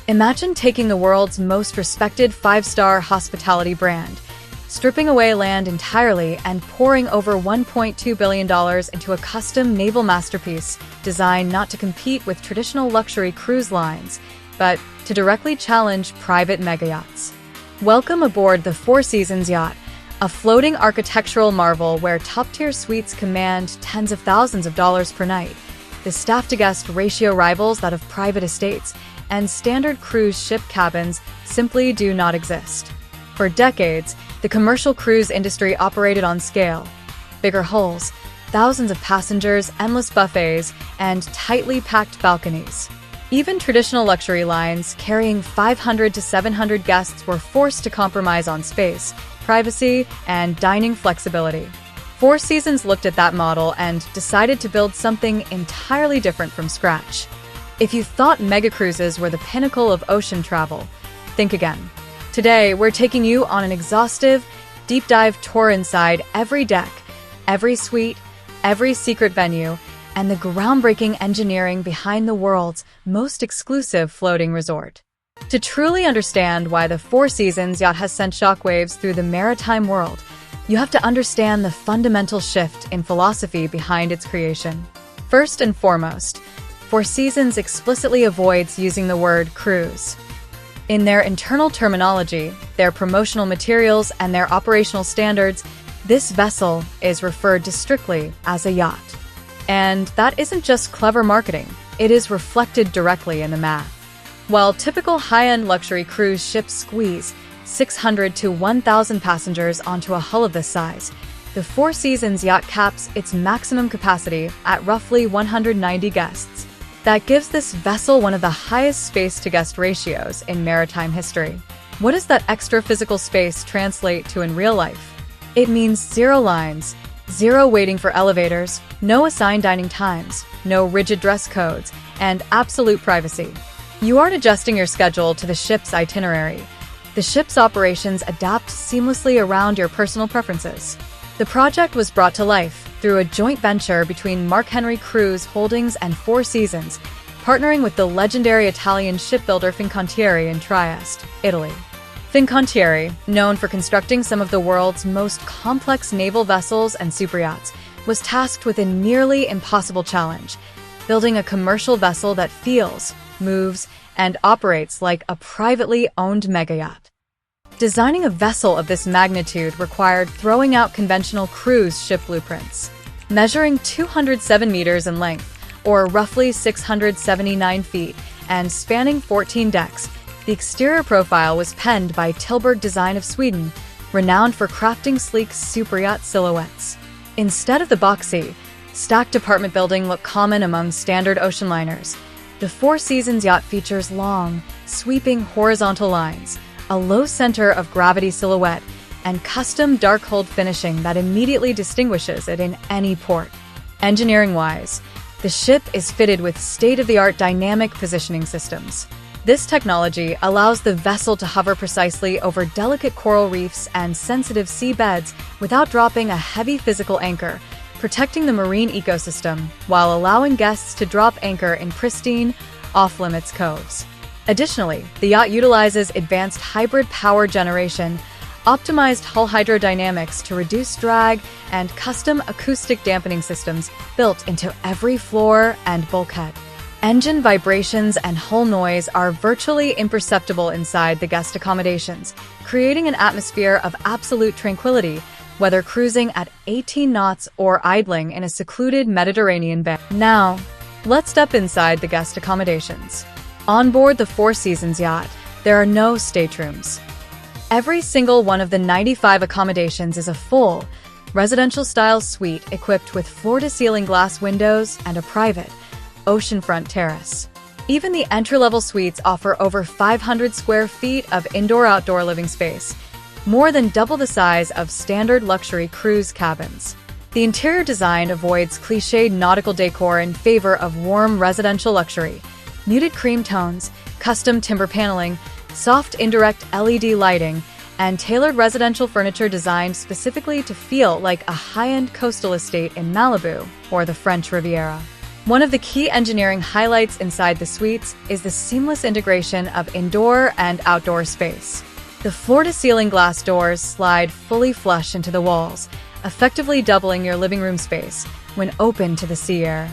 Imagine taking the world's most respected five-star hospitality brand, stripping away land entirely and pouring over $1.2 billion into a custom naval masterpiece designed not to compete with traditional luxury cruise lines, but to directly challenge private mega-yachts. Welcome aboard the Four Seasons Yacht, a floating architectural marvel where top-tier suites command tens of thousands of dollars per night. The staff-to-guest ratio rivals that of private estates, and standard cruise ship cabins simply do not exist. For decades, the commercial cruise industry operated on scale. Bigger hulls, thousands of passengers, endless buffets, and tightly packed balconies. Even traditional luxury lines carrying 500 to 700 guests were forced to compromise on space, privacy, and dining flexibility. Four Seasons looked at that model and decided to build something entirely different from scratch. If you thought mega cruises were the pinnacle of ocean travel, think again. Today, we're taking you on an exhaustive, deep dive tour inside every deck, every suite, every secret venue, and the groundbreaking engineering behind the world's most exclusive floating resort. To truly understand why the Four Seasons Yacht has sent shockwaves through the maritime world, you have to understand the fundamental shift in philosophy behind its creation. First and foremost, Four Seasons explicitly avoids using the word cruise. In their internal terminology, their promotional materials, and their operational standards, this vessel is referred to strictly as a yacht. And that isn't just clever marketing, it is reflected directly in the math. While typical high-end luxury cruise ships squeeze 600 to 1,000 passengers onto a hull of this size, the Four Seasons Yacht caps its maximum capacity at roughly 190 guests. That gives this vessel one of the highest space-to-guest ratios in maritime history. What does that extra physical space translate to in real life? It means zero lines, zero waiting for elevators, no assigned dining times, no rigid dress codes, and absolute privacy. You aren't adjusting your schedule to the ship's itinerary. The ship's operations adapt seamlessly around your personal preferences. The project was brought to life through a joint venture between Mark Henry Cruise Holdings and Four Seasons, partnering with the legendary Italian shipbuilder Fincantieri in Trieste, Italy. Fincantieri, known for constructing some of the world's most complex naval vessels and superyachts, was tasked with a nearly impossible challenge: building a commercial vessel that feels, moves, and operates like a privately owned mega-yacht. Designing a vessel of this magnitude required throwing out conventional cruise ship blueprints. Measuring 207 meters in length, or roughly 679 feet, and spanning 14 decks, the exterior profile was penned by Tilburg Design of Sweden, renowned for crafting sleek superyacht silhouettes. Instead of the boxy, stacked apartment building look common among standard ocean liners, the Four Seasons Yacht features long, sweeping horizontal lines, a low center of gravity silhouette, and custom dark-hulled finishing that immediately distinguishes it in any port. Engineering-wise, the ship is fitted with state-of-the-art dynamic positioning systems. This technology allows the vessel to hover precisely over delicate coral reefs and sensitive sea beds without dropping a heavy physical anchor, protecting the marine ecosystem while allowing guests to drop anchor in pristine, off-limits coves. Additionally, the yacht utilizes advanced hybrid power generation, optimized hull hydrodynamics to reduce drag, and custom acoustic dampening systems built into every floor and bulkhead. Engine vibrations and hull noise are virtually imperceptible inside the guest accommodations, creating an atmosphere of absolute tranquility, whether cruising at 18 knots or idling in a secluded Mediterranean bay. Now, let's step inside the guest accommodations. On board the Four Seasons Yacht, there are no staterooms. Every single one of the 95 accommodations is a full, residential-style suite equipped with floor-to-ceiling glass windows and a private, oceanfront terrace. Even the entry-level suites offer over 500 square feet of indoor-outdoor living space, more than double the size of standard luxury cruise cabins. The interior design avoids cliched nautical decor in favor of warm residential luxury. Muted cream tones, custom timber paneling, soft indirect LED lighting, and tailored residential furniture designed specifically to feel like a high-end coastal estate in Malibu or the French Riviera. One of the key engineering highlights inside the suites is the seamless integration of indoor and outdoor space. The floor-to-ceiling glass doors slide fully flush into the walls, effectively doubling your living room space when open to the sea air.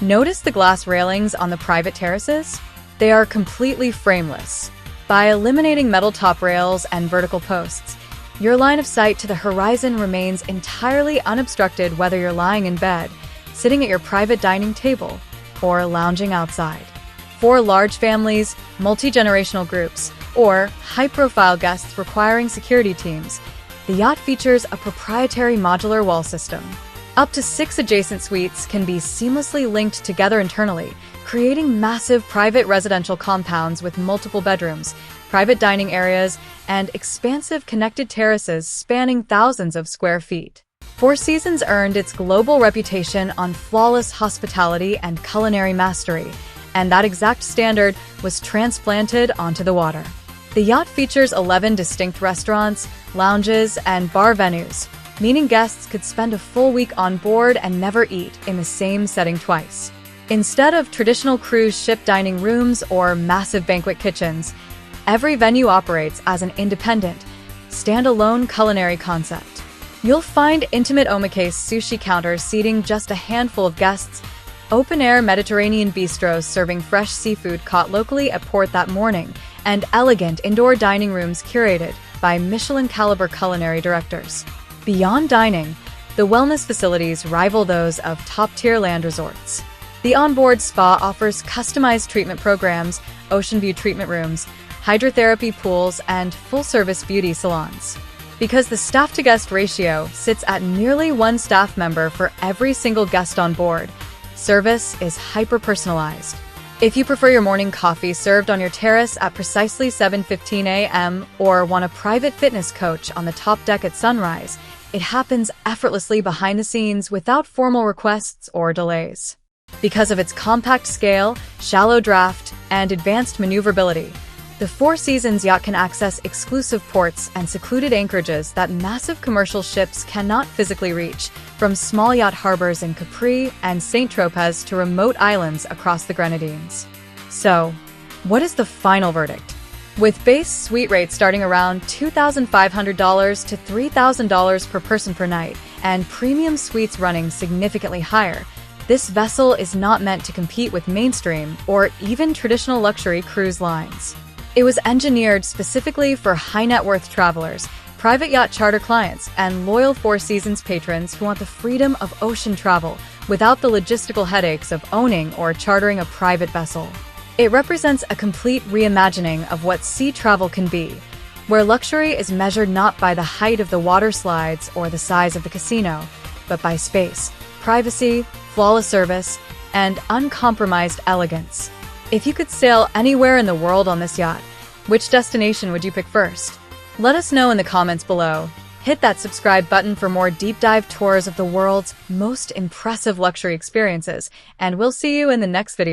Notice the glass railings on the private terraces? They are completely frameless. By eliminating metal top rails and vertical posts, your line of sight to the horizon remains entirely unobstructed whether you're lying in bed, sitting at your private dining table, or lounging outside. For large families, multi-generational groups, or high-profile guests requiring security teams, the yacht features a proprietary modular wall system. Up to 6 adjacent suites can be seamlessly linked together internally, creating massive private residential compounds with multiple bedrooms, private dining areas, and expansive connected terraces spanning thousands of square feet. Four Seasons earned its global reputation on flawless hospitality and culinary mastery, and that exact standard was transplanted onto the water. The yacht features 11 distinct restaurants, lounges, and bar venues, meaning guests could spend a full week on board and never eat in the same setting twice. Instead of traditional cruise ship dining rooms or massive banquet kitchens, every venue operates as an independent, standalone culinary concept. You'll find intimate omakase sushi counters seating just a handful of guests, open-air Mediterranean bistros serving fresh seafood caught locally at port that morning, and elegant indoor dining rooms curated by Michelin-caliber culinary directors. Beyond dining, the wellness facilities rival those of top-tier land resorts. The onboard spa offers customized treatment programs, ocean view treatment rooms, hydrotherapy pools, and full-service beauty salons. Because the staff-to-guest ratio sits at nearly 1 staff member for every single guest on board, service is hyper-personalized. If you prefer your morning coffee served on your terrace at precisely 7:15 a.m. or want a private fitness coach on the top deck at sunrise, it happens effortlessly behind the scenes without formal requests or delays. Because of its compact scale, shallow draft, and advanced maneuverability, the Four Seasons Yacht can access exclusive ports and secluded anchorages that massive commercial ships cannot physically reach, from small yacht harbors in Capri and St. Tropez to remote islands across the Grenadines. So, what is the final verdict? With base suite rates starting around $2,500 to $3,000 per person per night, and premium suites running significantly higher, this vessel is not meant to compete with mainstream or even traditional luxury cruise lines. It was engineered specifically for high-net-worth travelers, private yacht charter clients, and loyal Four Seasons patrons who want the freedom of ocean travel without the logistical headaches of owning or chartering a private vessel. It represents a complete reimagining of what sea travel can be, where luxury is measured not by the height of the water slides or the size of the casino, but by space, privacy, flawless service, and uncompromised elegance. If you could sail anywhere in the world on this yacht, which destination would you pick first? Let us know in the comments below. Hit that subscribe button for more deep dive tours of the world's most impressive luxury experiences, and we'll see you in the next video.